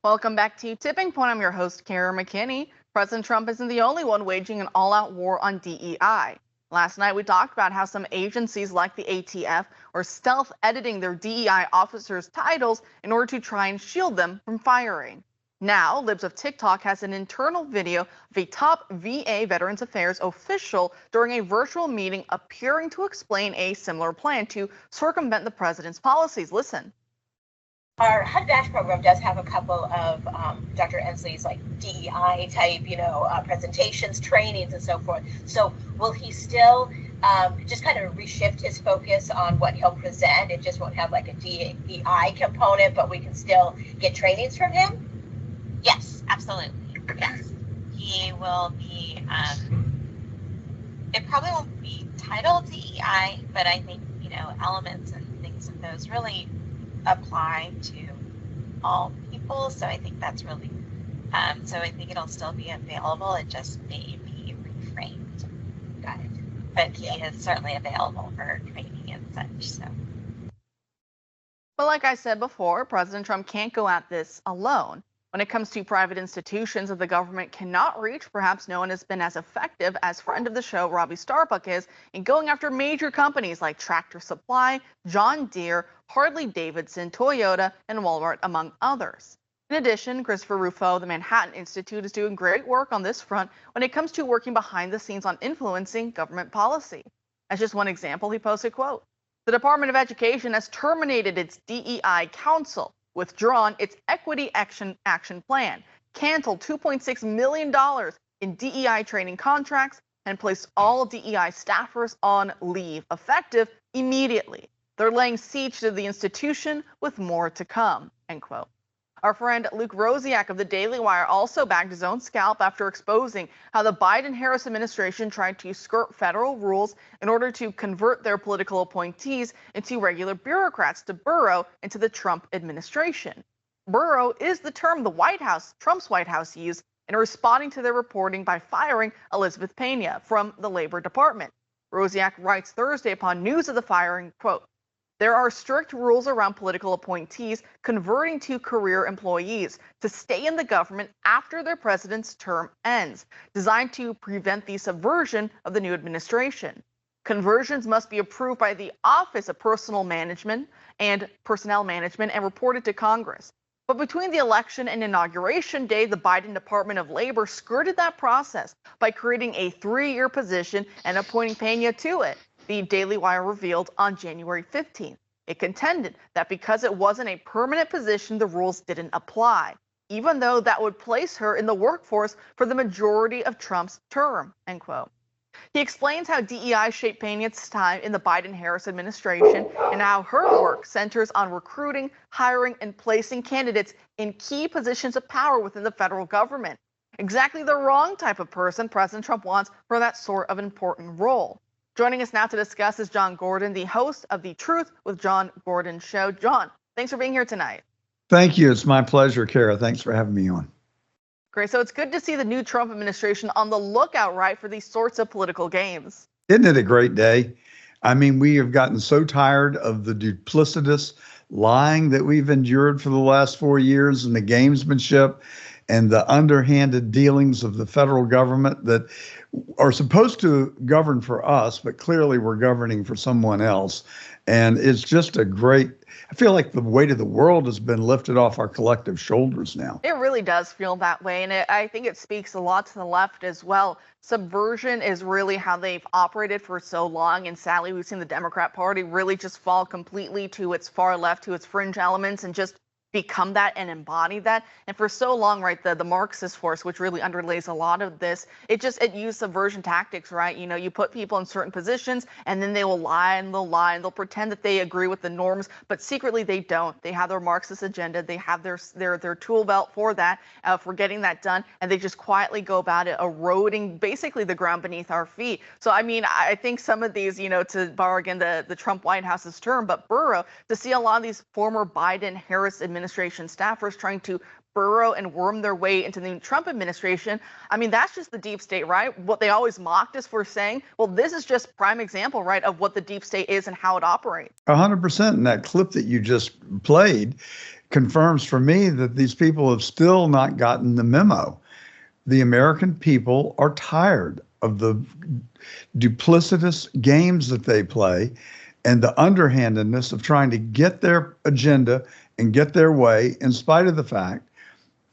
Welcome back to Tipping Point. I'm your host, Kara McKinney. President Trump isn't the only one waging an all-out war on DEI. Last night, we talked about how some agencies like the ATF are stealth editing their DEI officers' titles in order to try and shield them from firing. Now, Libs of TikTok has an internal video of a top VA Veterans Affairs official during a virtual meeting appearing to explain a similar plan to circumvent the president's policies. Listen. Our HUD VASH program does have a couple of Dr. Ensley's like DEI type, presentations, trainings, and so forth. So will he still just kind of reshift his focus on what he'll present? It just won't have like a DEI component, but we can still get trainings from him? Yes, absolutely. Yes. He will be, it probably won't be titled DEI, but I think, elements and things of those really apply to all people. So I think that's really, so I think it'll still be available. It just may be reframed. Got it. But he is certainly available for training and such. So. But like I said before, President Trump can't go at this alone. When it comes to private institutions that the government cannot reach, perhaps no one has been as effective as friend of the show Robbie Starbuck is in going after major companies like Tractor Supply, John Deere, Harley-Davidson, Toyota, and Walmart, among others. In addition, Christopher Rufo, the Manhattan Institute, is doing great work on this front when it comes to working behind the scenes on influencing government policy. As just one example, he posted, quote, "The Department of Education has terminated its DEI council, withdrawn its equity action plan, canceled $2.6 million in DEI training contracts, and placed all DEI staffers on leave, effective immediately. They're laying siege to the institution with more to come," end quote. Our friend Luke Rosiak of the Daily Wire also bagged his own scalp after exposing how the Biden-Harris administration tried to skirt federal rules in order to convert their political appointees into regular bureaucrats to burrow into the Trump administration. Burrow is the term Trump's White House used in responding to their reporting by firing Elizabeth Pena from the Labor Department. Rosiak writes Thursday upon news of the firing, quote, "There are strict rules around political appointees converting to career employees to stay in the government after their president's term ends, designed to prevent the subversion of the new administration. Conversions must be approved by the Office of Personnel Management and reported to Congress. But between the election and inauguration day, the Biden Department of Labor skirted that process by creating a 3-year position and appointing Pena to it," the Daily Wire revealed on January 15th. It contended that because it wasn't a permanent position, the rules didn't apply, even though that would place her in the workforce for the majority of Trump's term, end quote. He explains how DEI shaped Pena's time in the Biden-Harris administration and how her work centers on recruiting, hiring, and placing candidates in key positions of power within the federal government. Exactly the wrong type of person President Trump wants for that sort of important role. Joining us now to discuss is John Gordon, the host of the Truth with John Gordon show. John, thanks for being here tonight. Thank you. It's my pleasure, Kara. Thanks for having me on. Great. So it's good to see the new Trump administration on the lookout, right, for these sorts of political games. Isn't it a great day? I mean, we have gotten so tired of the duplicitous lying that we've endured for the last 4 years and the gamesmanship and the underhanded dealings of the federal government that are supposed to govern for us, but clearly we're governing for someone else. And it's just I feel like the weight of the world has been lifted off our collective shoulders now. It really does feel that way. And I think it speaks a lot to the left as well. Subversion is really how they've operated for so long. And sadly, we've seen the Democrat Party really just fall completely to its far left, to its fringe elements, and just become that and embody that. And for so long, right, the Marxist force, which really underlays a lot of this, it used subversion tactics, right? You put people in certain positions and then they will lie and they'll pretend that they agree with the norms, but secretly they don't. They have their Marxist agenda. They have their tool belt for that, for getting that done. And they just quietly go about it, eroding basically the ground beneath our feet. So, I mean, I think some of these, to borrow again the Trump White House's term, but burrow, to see a lot of these former Biden-Harris administration staffers trying to burrow and worm their way into the Trump administration. I mean, that's just the deep state, right? What they always mocked us for saying. Well, this is just prime example, right, of what the deep state is and how it operates. 100%. In that clip that you just played, confirms for me that these people have still not gotten the memo. The American people are tired of the duplicitous games that they play and the underhandedness of trying to get their agenda and get their way, in spite of the fact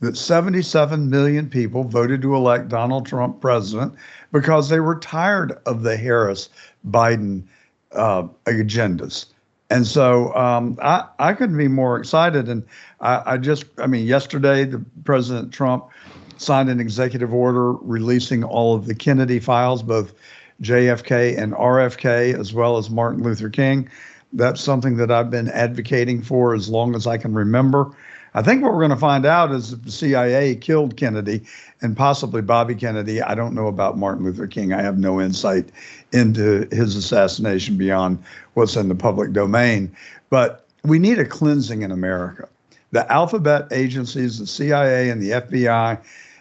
that 77 million people voted to elect Donald Trump president because they were tired of the Harris-Biden agendas. And so I couldn't be more excited. And I mean, yesterday, President Trump signed an executive order releasing all of the Kennedy files, both JFK and RFK, as well as Martin Luther King. That's something that I've been advocating for as long as I can remember. I think what we're going to find out is that the CIA killed Kennedy and possibly Bobby Kennedy. I don't know about Martin Luther King. I have no insight into his assassination beyond what's in the public domain. But we need a cleansing in America. The alphabet agencies, the CIA and the FBI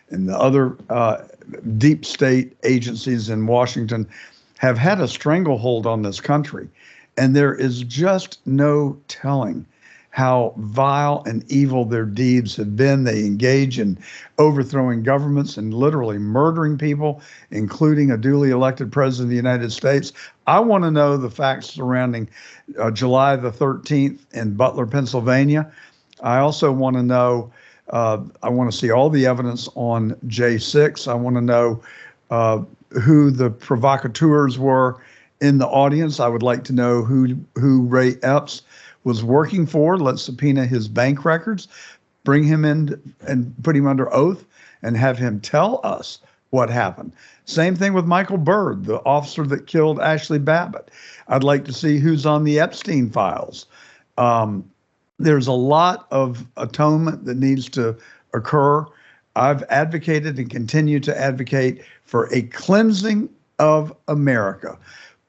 and the other deep state agencies in Washington have had a stranglehold on this country. And there is just no telling how vile and evil their deeds have been. They engage in overthrowing governments and literally murdering people, including a duly elected president of the United States. I want to know the facts surrounding July the 13th in Butler, Pennsylvania. I also want to know, I want to see all the evidence on J6. I want to know who the provocateurs were in the audience. I would like to know who Ray Epps was working for. Let's subpoena his bank records, bring him in and put him under oath and have him tell us what happened. Same thing with Michael Byrd, the officer that killed Ashley Babbitt. I'd like to see who's on the Epstein files. There's a lot of atonement that needs to occur. I've advocated and continue to advocate for a cleansing of America.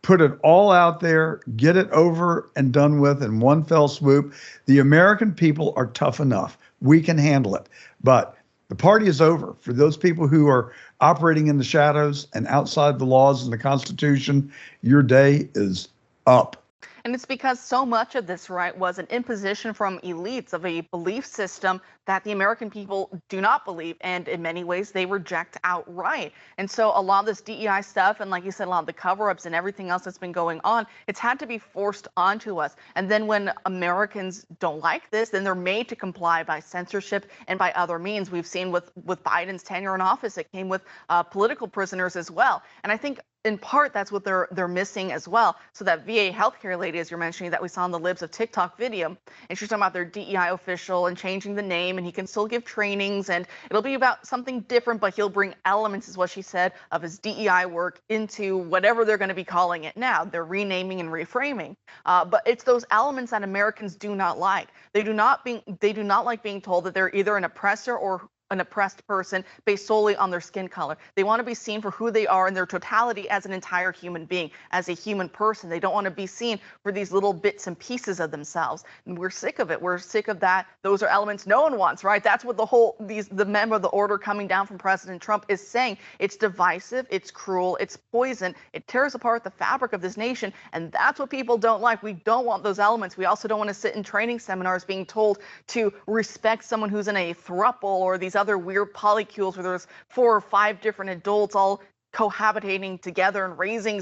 Put it all out there, get it over and done with in one fell swoop. The American people are tough enough. We can handle it. But the party is over. For those people who are operating in the shadows and outside the laws and the Constitution, your day is up. And it's because so much of this, right, was an imposition from elites of a belief system that the American people do not believe, and in many ways they reject outright. And so a lot of this DEI stuff, and like you said, a lot of the cover-ups and everything else that's been going on, it's had to be forced onto us. And then when Americans don't like this, then they're made to comply by censorship and by other means. We've seen with Biden's tenure in office, it came with political prisoners as well. And I think in part, that's what they're missing as well. So that VA healthcare lady, as you're mentioning, that we saw in the Libs of TikTok video, and she's talking about their DEI official and changing the name, and he can still give trainings, and it'll be about something different, but he'll bring elements, is what she said, of his DEI work into whatever they're going to be calling it now. They're renaming and reframing. But it's those elements that Americans do not like. They do not like being told that they're either an oppressor or an oppressed person based solely on their skin color. They want to be seen for who they are in their totality as an entire human being, as a human person. They don't want to be seen for these little bits and pieces of themselves. And we're sick of it. We're sick of that. Those are elements no one wants, right? That's what the member of the order coming down from President Trump is saying. It's divisive, it's cruel, it's poison. It tears apart the fabric of this nation. And that's what people don't like. We don't want those elements. We also don't want to sit in training seminars being told to respect someone who's in a throuple or these other weird polycules where there's 4 or 5 different adults all cohabitating together and raising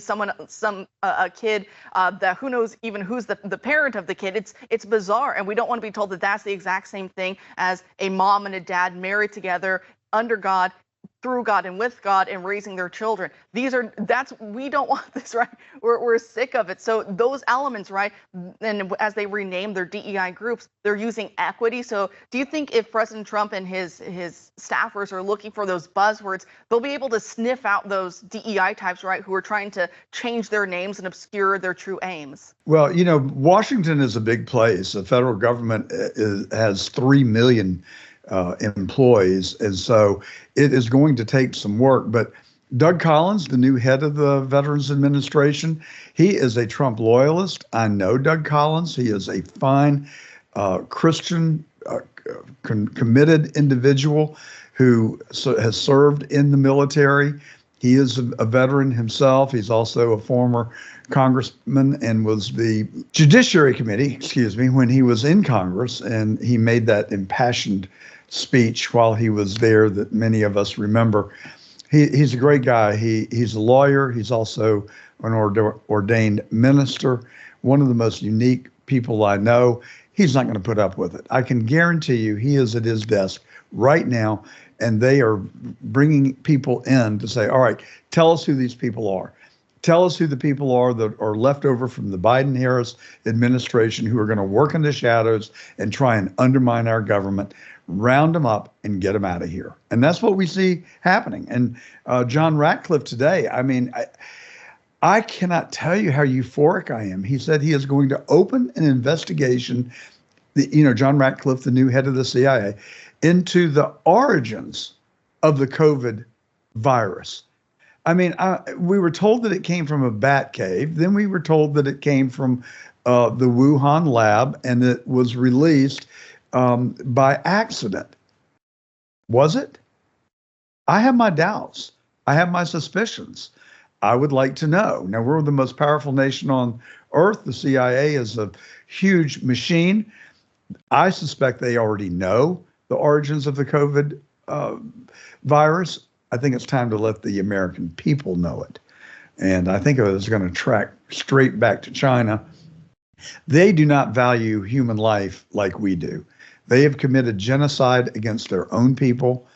a kid that who knows even who's the parent of the kid. It's bizarre, and we don't want to be told that that's the exact same thing as a mom and a dad married together under God, through God and with God, and raising their children. We don't want this, right? We're sick of it. So those elements, right? And as they rename their DEI groups, they're using equity. So do you think if President Trump and his staffers are looking for those buzzwords, they'll be able to sniff out those DEI types, right, who are trying to change their names and obscure their true aims? Well, Washington is a big place. The federal government has 3 million employees. And so it is going to take some work. But Doug Collins, the new head of the Veterans Administration, he is a Trump loyalist. I know Doug Collins. He is a fine Christian, committed individual who has served in the military He is a veteran himself. He's also a former congressman and was the Judiciary Committee, when he was in Congress. And he made that impassioned speech while he was there that many of us remember. He's a great guy. He's a lawyer. He's also an ordained minister, one of the most unique people I know. He's not going to put up with it. I can guarantee you he is at his desk right now, and they are bringing people in to say, all right, tell us who these people are. Tell us who the people are that are left over from the Biden-Harris administration who are going to work in the shadows and try and undermine our government. Round them up and get them out of here. And that's what we see happening. And John Ratcliffe today, I mean, I cannot tell you how euphoric I am. He said he is going to open an investigation, John Ratcliffe, the new head of the CIA, into the origins of the COVID virus. I mean, we were told that it came from a bat cave. Then we were told that it came from the Wuhan lab and it was released by accident. Was it? I have my doubts. I have my suspicions. I would like to know. Now, we're the most powerful nation on earth. The CIA is a huge machine. I suspect they already know the origins of the COVID virus. I think it's time to let the American people know it. And I think it is going to track straight back to China. They do not value human life like we do. They have committed genocide against their own people.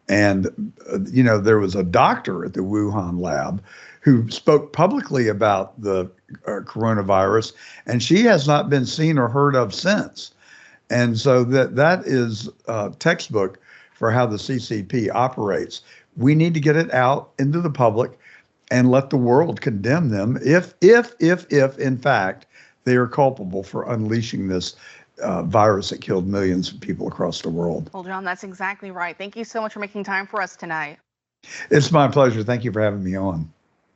And, there was a doctor at the Wuhan lab who spoke publicly about the coronavirus, and she has not been seen or heard of since. And so that is textbook for how the CCP operates. We need to get it out into the public and let the world condemn them if in fact they are culpable for unleashing this virus that killed millions of people across the world. Well, John, that's exactly right. Thank you so much for making time for us tonight. It's my pleasure. Thank you for having me on.